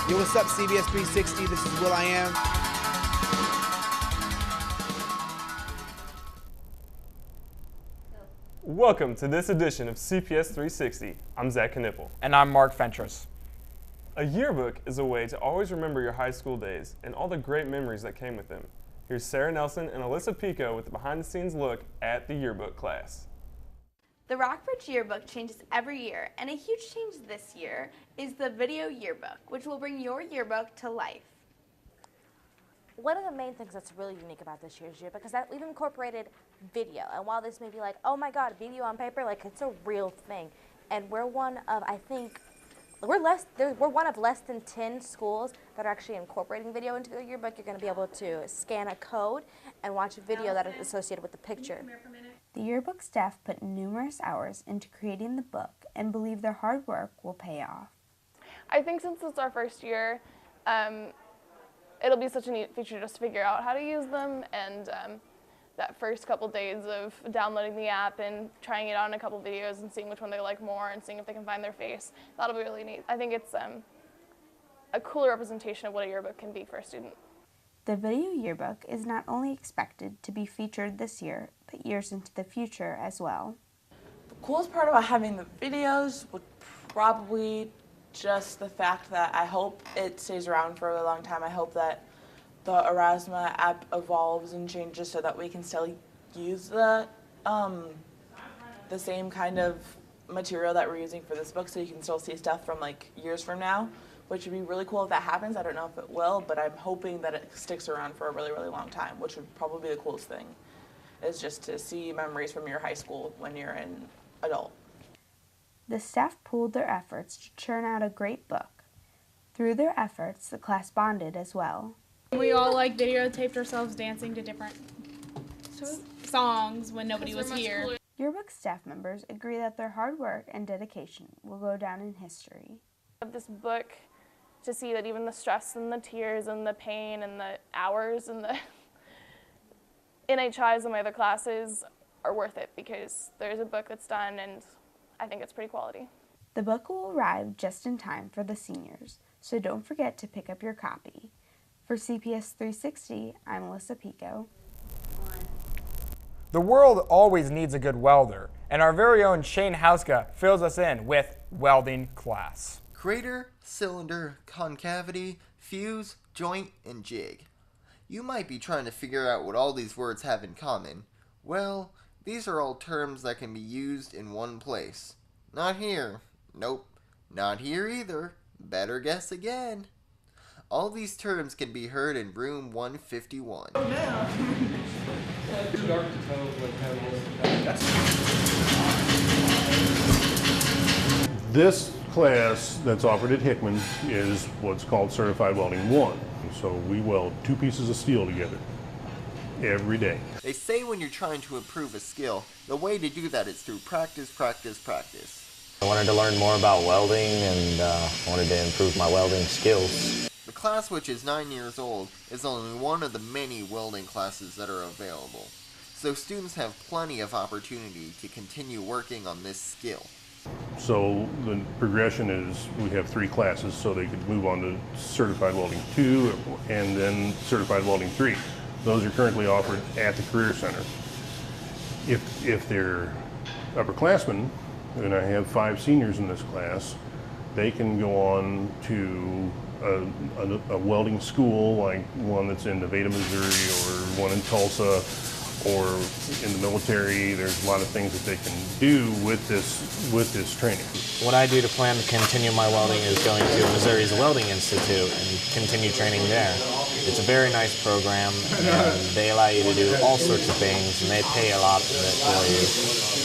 Yo, what's up, cps360? This is Will I Am. Welcome to this edition of cps360. I'm Zach Knippel. And I'm Mark Fentress. A yearbook is a way to always remember your high school days and all the great memories that came with them. Here's Sarah Nelson and Alyssa Pico with the behind-the-scenes look at the yearbook class. The Rockbridge yearbook changes every year, and a huge change this year is the video yearbook, which will bring your yearbook to life. One of the main things that's really unique about this year's yearbook is that we've incorporated video. And while this may be like, oh my God, video on paper, like it's a real thing. And we're one of, I think, we're one of less than 10 schools that are actually incorporating video into their yearbook. You're going to be able to scan a code and watch a video that is associated with the picture. The yearbook staff put numerous hours into creating the book and believe their hard work will pay off. I think since it's our first year, it'll be such a neat feature just to figure out how to use them, and that first couple days of downloading the app and trying it on a couple videos and seeing which one they like more and seeing if they can find their face, that'll be really neat. I think it's a cooler representation of what a yearbook can be for a student. The video yearbook is not only expected to be featured this year, but years into the future as well. The coolest part about having the videos would probably just the fact that I hope it stays around for a really long time. I hope that the Erasma app evolves and changes so that we can still use the same kind of material that we're using for this book, so you can still see stuff from like years from now, which would be really cool if that happens. I don't know if it will, but I'm hoping that it sticks around for a really, really long time, which would probably be the coolest thing, is just to see memories from your high school when you're an adult. The staff pooled their efforts to churn out a great book. Through their efforts, the class bonded as well. We all videotaped ourselves dancing to different songs when nobody was here. Yearbook staff members agree that their hard work and dedication will go down in history. Of this book, to see that even the stress and the tears and the pain and the hours and the NHIs and my other classes are worth it, because there's a book that's done and I think it's pretty quality. The book will arrive just in time for the seniors, so don't forget to pick up your copy. For cps360, I'm Alyssa Pico. The world always needs a good welder, and our very own Shane Hauska fills us in with welding class. Crater, cylinder, concavity, fuse, joint, and jig. You might be trying to figure out what all these words have in common. Well, these are all terms that can be used in one place. Not here. Nope. Not here either. Better guess again. All these terms can be heard in room 151. This class that's offered at Hickman is what's called Certified Welding 1. So we weld two pieces of steel together every day. They say when you're trying to improve a skill, the way to do that is through practice, practice, practice. I wanted to learn more about welding and wanted to improve my welding skills. The class, which is 9 years old, is only one of the many welding classes that are available. So students have plenty of opportunity to continue working on this skill. So the progression is we have 3 classes, so they could move on to Certified Welding 2 and then Certified Welding 3. Those are currently offered at the Career Center. If they're upperclassmen, and I have 5 seniors in this class, they can go on to a welding school, like one that's in Nevada, Missouri, or one in Tulsa, or in the military. There's a lot of things that they can do with this training. What I do to plan to continue my welding is going to Missouri's Welding Institute and continue training there. It's a very nice program, and they allow you to do all sorts of things, and they pay a lot for you.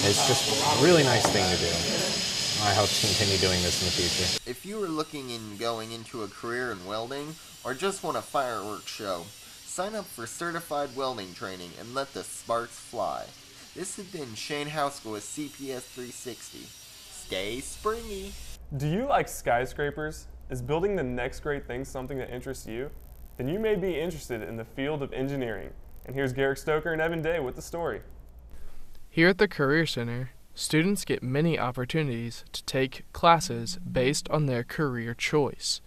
It's just a really nice thing to do. I hope to continue doing this in the future. If you are looking in going into a career in welding, or just want a fireworks show, sign up for Certified Welding Training and let the sparks fly. This has been Shane Hauska with CPS360. Stay springy. Do you like skyscrapers? Is building the next great thing something that interests you? Then you may be interested in the field of engineering. And here's Garrick Stoker and Evan Day with the story. Here at the Career Center, students get many opportunities to take classes based on their career choice.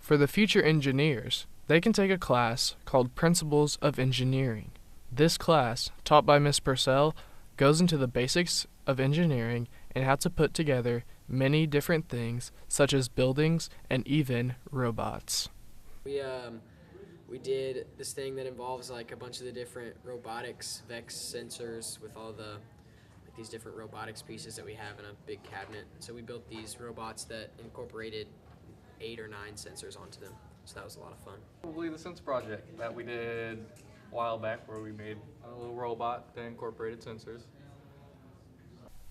For the future engineers, they can take a class called Principles of Engineering. This class, taught by Miss Purcell, goes into the basics of engineering and how to put together many different things such as buildings and even robots. We did this thing that involves like a bunch of the different robotics VEX sensors with all the these different robotics pieces that we have in a big cabinet. So we built these robots that incorporated 8 or 9 sensors onto them. So that was a lot of fun. Probably the Sense project that we did a while back where we made a little robot that incorporated sensors.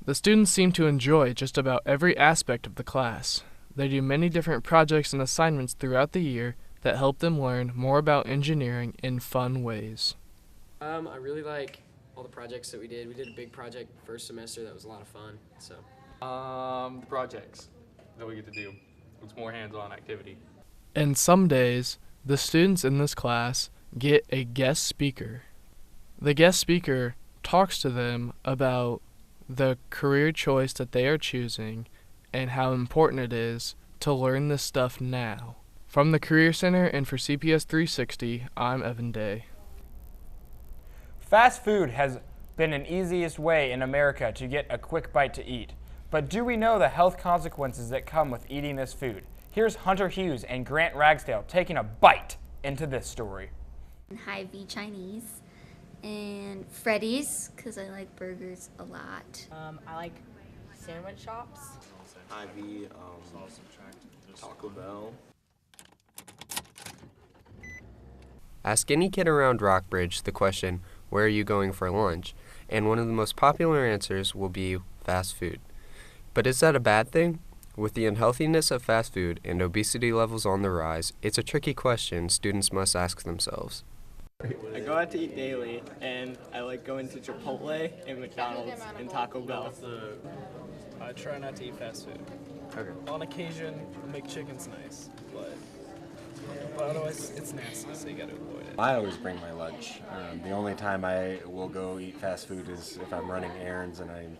The students seem to enjoy just about every aspect of the class. They do many different projects and assignments throughout the year that help them learn more about engineering in fun ways. I really like all the projects that we did. We did a big project first semester that was a lot of fun. So, the projects that we get to do. It's more hands-on activity. And some days, the students in this class get a guest speaker. The guest speaker talks to them about the career choice that they are choosing and how important it is to learn this stuff now. From the Career Center and for CPS360, I'm Evan Day. Fast food has been an easiest way in America to get a quick bite to eat. But do we know the health consequences that come with eating this food? Here's Hunter Hughes and Grant Ragsdale taking a bite into this story. Hy-Vee Chinese and Freddy's because I like burgers a lot. I like sandwich shops. Hy-Vee, Taco Bell. Ask any kid around Rockbridge the question, where are you going for lunch? And one of the most popular answers will be fast food. But is that a bad thing? With the unhealthiness of fast food and obesity levels on the rise, it's a tricky question students must ask themselves. I go out to eat daily, and I like going to Chipotle and McDonald's and Taco Bell. I try not to eat fast food. Okay. On occasion, McChicken's nice, but otherwise it's nasty, so you gotta avoid it. I always bring my lunch. The only time I will go eat fast food is if I'm running errands and I'm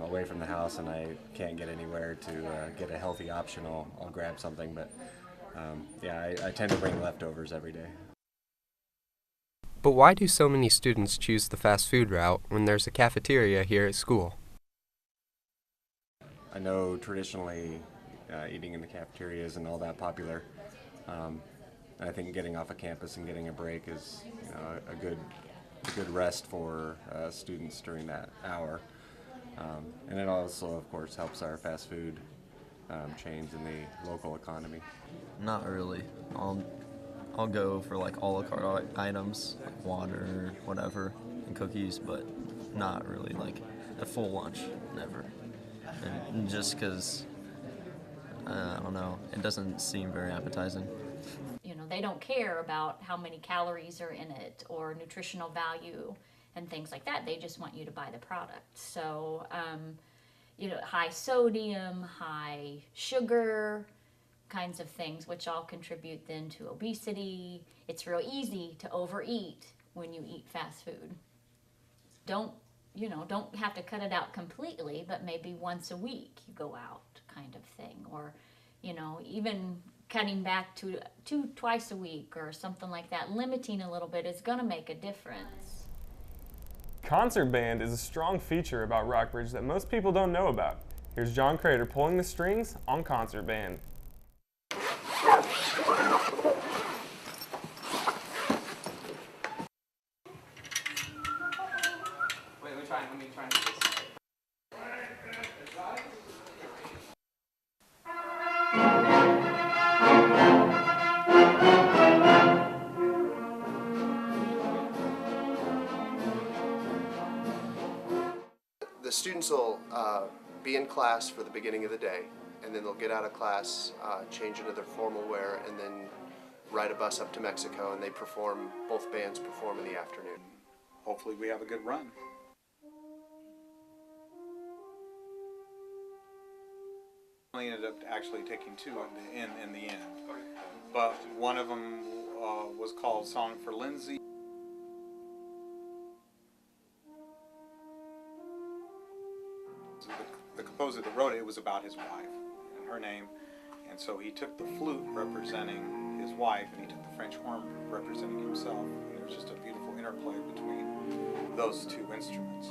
away from the house and I can't get anywhere to get a healthy option. I'll grab something, but yeah, I tend to bring leftovers every day. But why do so many students choose the fast food route when there's a cafeteria here at school? I know traditionally eating in the cafeteria isn't all that popular. I think getting off of campus and getting a break is a good rest for students during that hour. And it also, of course, helps our fast food chains in the local economy. Not really. I'll go for like a la carte items, like water, whatever, and cookies, but not really like a full lunch, never. And just because, I don't know, it doesn't seem very appetizing. You know, they don't care about how many calories are in it or nutritional value and things like that. They just want you to buy the product. So, you know, high sodium, high sugar kinds of things, which all contribute then to obesity. It's real easy to overeat when you eat fast food. Don't have to cut it out completely, but maybe once a week you go out kind of thing. Or, you know, even cutting back to twice a week or something like that, limiting a little bit is gonna make a difference. Concert band is a strong feature about Rockbridge that most people don't know about. Here's John Crater pulling the strings on concert band. Let me try and do this. The students will be in class for the beginning of the day, and then they'll get out of class, change into their formal wear, and then ride a bus up to Mexico, and both bands perform in the afternoon. Hopefully we have a good run. I ended up actually taking 2 in the end, but one of them was called Song for Lindsay. The composer that wrote it was about his wife and her name, And so he took the flute representing his wife, and he took the French horn representing himself. And there's just a beautiful interplay between those two instruments.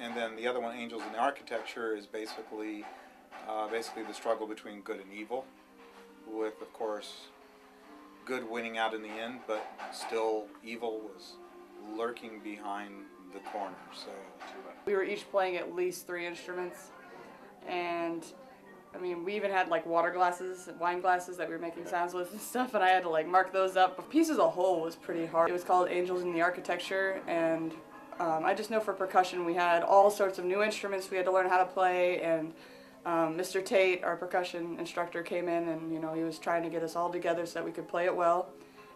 And then the other one, Angels in the Architecture, is basically the struggle between good and evil, with, of course, good winning out in the end, but still evil was lurking behind the corner. So we were each playing at least 3 instruments, and I mean, we even had like water glasses, wine glasses that we were making sounds with and stuff, and I had to like mark those up. But Piece as a whole was pretty hard. It was called Angels in the Architecture, and I just know for percussion we had all sorts of new instruments we had to learn how to play, and Mr. Tate, our percussion instructor, came in and he was trying to get us all together so that we could play it well,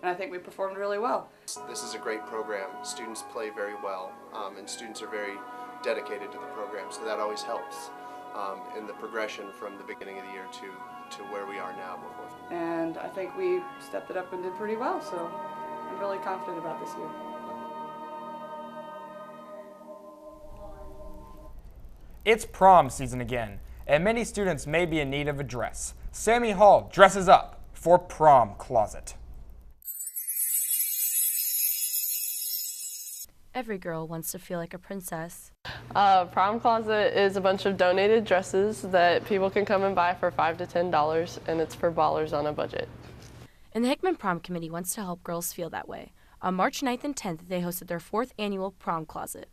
and I think we performed really well. This is a great program. Students play very well, and students are very dedicated to the program, so that always helps in the progression from the beginning of the year to where we are now. And I think we stepped it up and did pretty well, so I'm really confident about this year. It's prom season again, and many students may be in need of a dress. Sammy Hall dresses up for prom closet. Every girl wants to feel like a princess. Prom Closet is a bunch of donated dresses that people can come and buy for $5 to $10, and it's for ballers on a budget. And the Hickman Prom Committee wants to help girls feel that way. On March 9th and 10th, they hosted their 4th annual Prom Closet.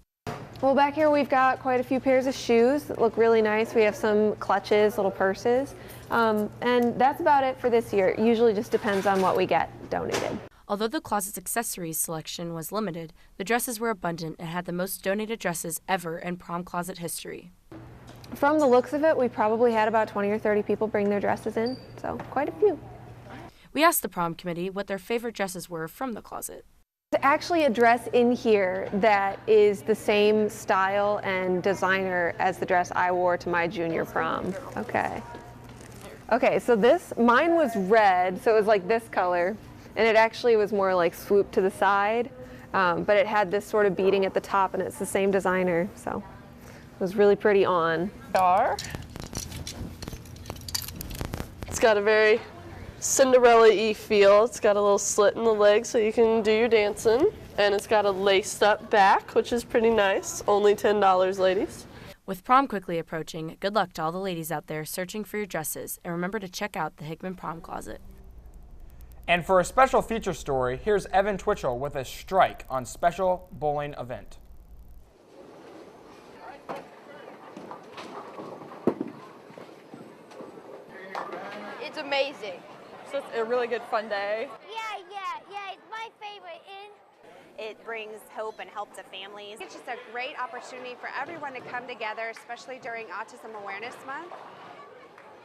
Well, back here we've got quite a few pairs of shoes that look really nice. We have some clutches, little purses, and that's about it for this year. It usually just depends on what we get donated. Although the closet's accessories selection was limited, the dresses were abundant and had the most donated dresses ever in Prom Closet history. From the looks of it, we probably had about 20 or 30 people bring their dresses in, so quite a few. We asked the prom committee what their favorite dresses were from the closet. There's actually a dress in here that is the same style and designer as the dress I wore to my junior prom. Okay, so mine was red, so it was like this color, and it actually was more like swooped to the side, but it had this sort of beading at the top, and it's the same designer, so it was really pretty on. It's got a very Cinderella-y feel. It's got a little slit in the leg so you can do your dancing, and it's got a laced up back, which is pretty nice. Only $10, ladies. With prom quickly approaching, good luck to all the ladies out there searching for your dresses, and remember to check out the Hickman Prom Closet. And for a special feature story, here's Evan Twitchell with a strike on special bowling event. It's amazing. So it's a really good fun day. Yeah, it's my favorite. It brings hope and help to families. It's just a great opportunity for everyone to come together, especially during Autism Awareness Month.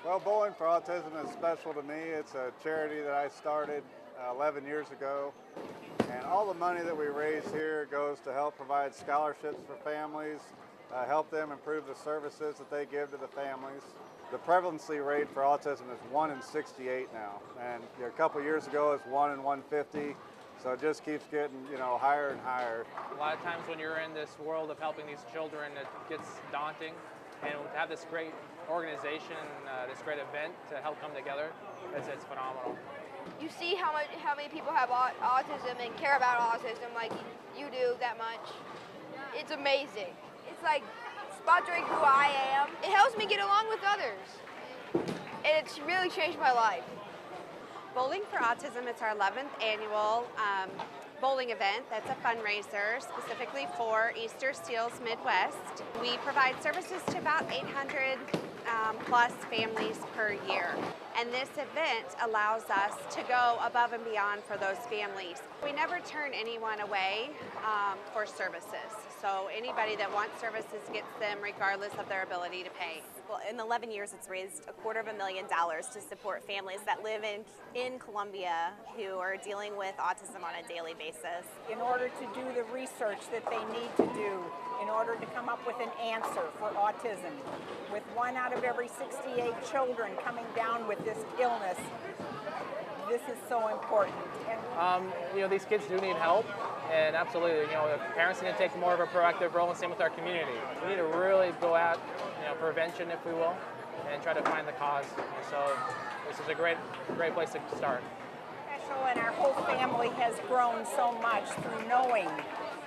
Well, Bowling for Autism is special to me. It's a charity that I started 11 years ago. And all the money that we raise here goes to help provide scholarships for families, help them improve the services that they give to the families. The prevalency rate for autism is 1 in 68 now, and a couple years ago it was 1 in 150, so it just keeps getting higher and higher. A lot of times when you're in this world of helping these children, it gets daunting, and to have this great organization, this great event to help come together, it's phenomenal. You see how many people have autism and care about autism like you do that much. It's amazing. It's like sponsoring who I am. It helps me get along with others, and it's really changed my life. Bowling for Autism, it's our 11th annual. bowling event that's a fundraiser specifically for Easter Steels Midwest. We provide services to about 800 plus families per year. And this event allows us to go above and beyond for those families. We never turn anyone away for services. So anybody that wants services gets them regardless of their ability to pay. Well, in 11 years, it's raised $250,000 to support families that live in Columbia who are dealing with autism on a daily basis. In order to do the research that they need to do, in order to come up with an answer for autism, with 1 out of every 68 children coming down with this illness, this is so important. And these kids do need help, and absolutely, the parents need to take more of a proactive role, and same with our community. We need to really go at prevention, if we will, and try to find the cause. And so this is a great place to start. Special, and our whole family has grown so much through knowing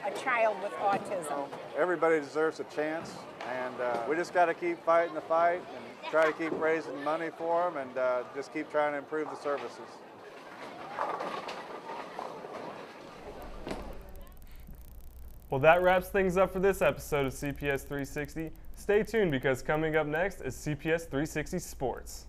a child with autism. Everybody deserves a chance, and we just got to keep fighting the fight and try to keep raising money for them, and just keep trying to improve the services. Well, that wraps things up for this episode of CPS 360. Stay tuned because coming up next is CPS 360 Sports.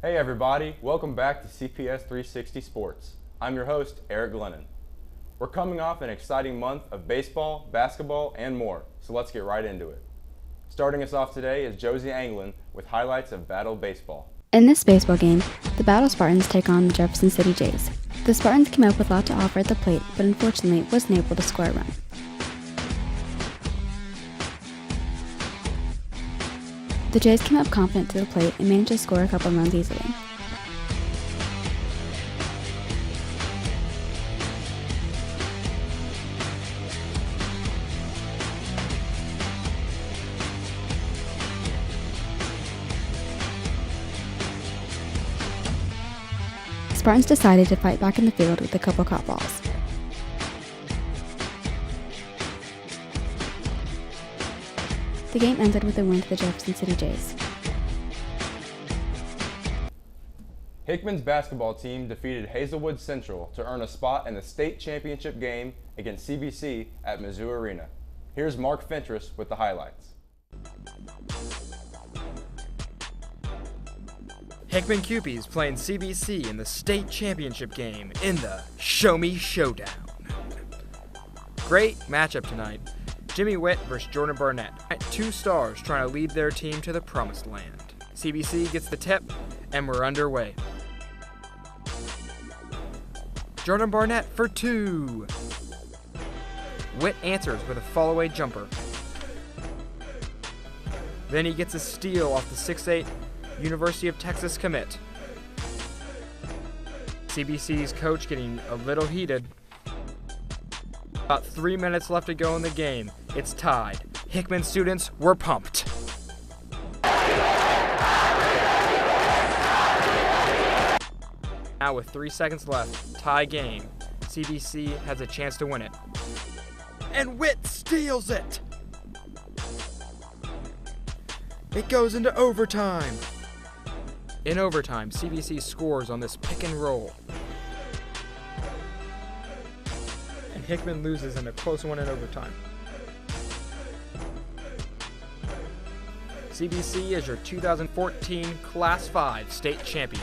Hey everybody, welcome back to CPS 360 Sports. I'm your host, Eric Glennon. We're coming off an exciting month of baseball, basketball, and more, so let's get right into it. Starting us off today is Josie Anglin with highlights of Battle Baseball. In this baseball game, the Battle Spartans take on the Jefferson City Jays. The Spartans came up with a lot to offer at the plate, but unfortunately wasn't able to score a run. The Jays came up confident to the plate and managed to score a couple runs easily. Spartans decided to fight back in the field with a couple caught balls. The game ended with a win for the Jefferson City Jays. Hickman's basketball team defeated Hazelwood Central to earn a spot in the state championship game against CBC at Mizzou Arena. Here's Mark Fentress with the highlights. Hickman Cupies playing CBC in the state championship game in the Show Me Showdown. Great matchup tonight. Jimmy Witt versus Jordan Barnett. 2 stars trying to lead their team to the promised land. CBC gets the tip, and we're underway. Jordan Barnett for 2. Witt answers with a fall-away jumper. Then he gets a steal off the 6'8" University of Texas commit. CBC's coach getting a little heated. About 3 minutes left to go in the game. It's tied. Hickman students were pumped. Now with 3 seconds left, tie game. CBC has a chance to win it. And Witt steals it! It goes into overtime. In overtime, CBC scores on this pick and roll. and Hickman loses in a close one in overtime. CBC is your 2014 Class 5 state champion.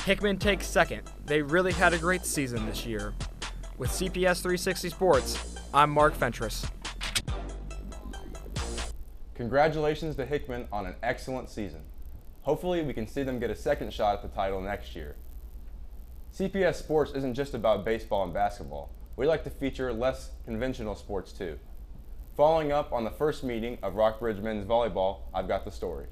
Hickman takes second. They really had a great season this year. With CPS 360 Sports, I'm Mark Fentress. Congratulations to Hickman on an excellent season. Hopefully we can see them get a second shot at the title next year. CPS Sports isn't just about baseball and basketball. We like to feature less conventional sports too. Following up on the first meeting of Rockbridge men's volleyball, I've got the story.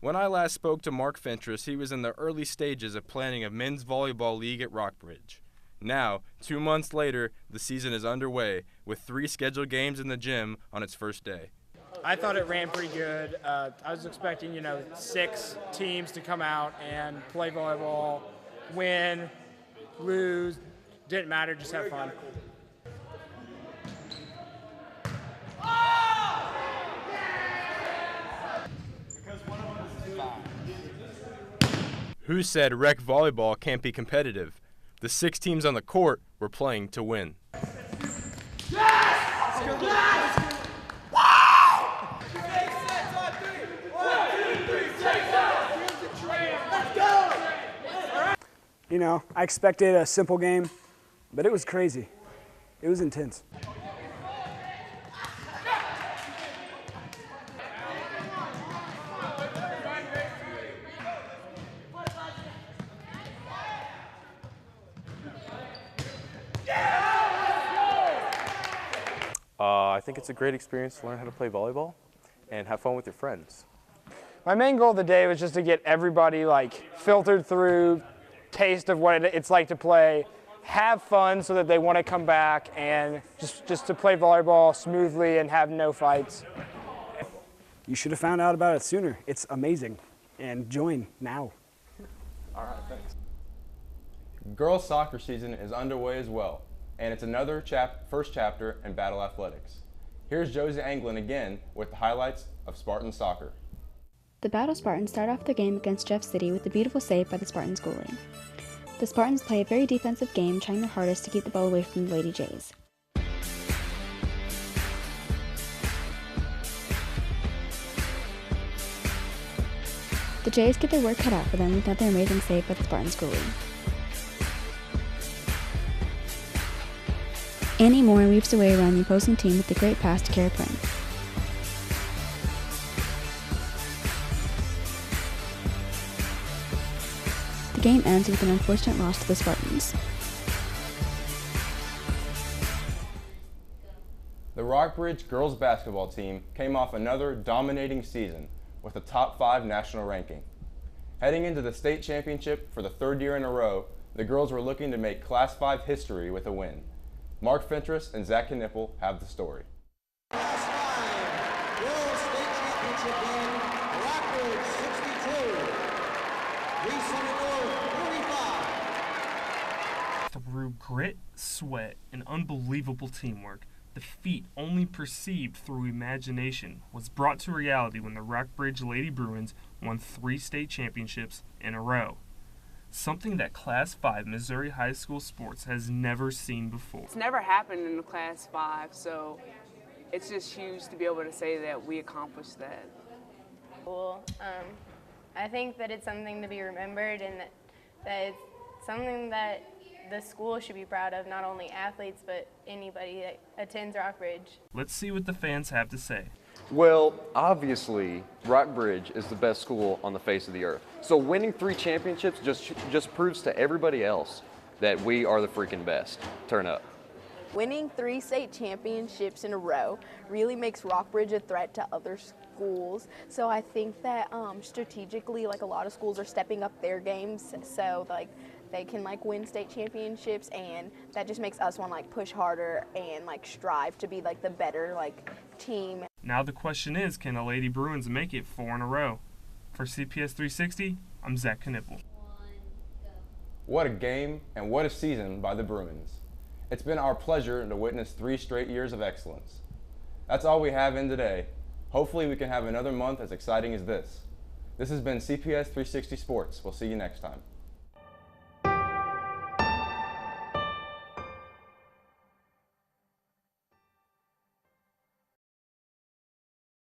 When I last spoke to Mark Fentress, he was in the early stages of planning a men's volleyball league at Rockbridge. Now, 2 months later, the season is underway with 3 scheduled games in the gym on its first day. I thought it ran pretty good. I was expecting, 6 teams to come out and play volleyball, win, lose, didn't matter, just have fun. Who said rec volleyball can't be competitive? The 6 teams on the court were playing to win. I expected a simple game, but it was crazy. It was intense. I think it's a great experience to learn how to play volleyball and have fun with your friends. My main goal of the day was just to get everybody filtered through, taste of what it's like to play, have fun so that they want to come back, and just to play volleyball smoothly and have no fights. You should have found out about it sooner. It's amazing. And join now. All right, thanks. Girls soccer season is underway as well, and it's another first chapter in Battle Athletics. Here's Josie Anglin again with the highlights of Spartan soccer. The Battle Spartans start off their game against Jeff City with a beautiful save by the Spartans goalie. The Spartans play a very defensive game, trying their hardest to keep the ball away from the Lady Jays. The Jays get their work cut out for them with another amazing save by the Spartans goalie. Annie Moore weaves away around the opposing team with a great pass to Kara Prince. The game ends with an unfortunate loss to the Spartans. The Rockbridge girls basketball team came off another dominating season with a top 5 national ranking. Heading into the state championship for the 3rd year in a row, the girls were looking to make Class 5 history with a win. Mark Fentress and Zach Knipple have the story. Class 5 World State Championship game, Rockbridge 62, Lee Center North 45. Through grit, sweat, and unbelievable teamwork, the feat only perceived through imagination was brought to reality when the Rockbridge Lady Bruins won 3 state championships in a row. Something that Class 5 Missouri high school sports has never seen before. It's never happened in the Class 5, so it's just huge to be able to say that we accomplished that. Cool. I think that it's something to be remembered, and that it's something that the school should be proud of, not only athletes, but anybody that attends Rockbridge. Let's see what the fans have to say. Well, obviously, Rockbridge is the best school on the face of the earth. So winning 3 championships just proves to everybody else that we are the freaking best. Turn up. Winning 3 state championships in a row really makes Rockbridge a threat to other schools. So I think that strategically, a lot of schools are stepping up their games, so they can win state championships, and that just makes us want to push harder and strive to be the better team. Now the question is, can the Lady Bruins make it 4 in a row? For CPS 360, I'm Zach Knipple. What a game and what a season by the Bruins. It's been our pleasure to witness 3 straight years of excellence. That's all we have in today. Hopefully we can have another month as exciting as this. This has been CPS 360 Sports. We'll see you next time.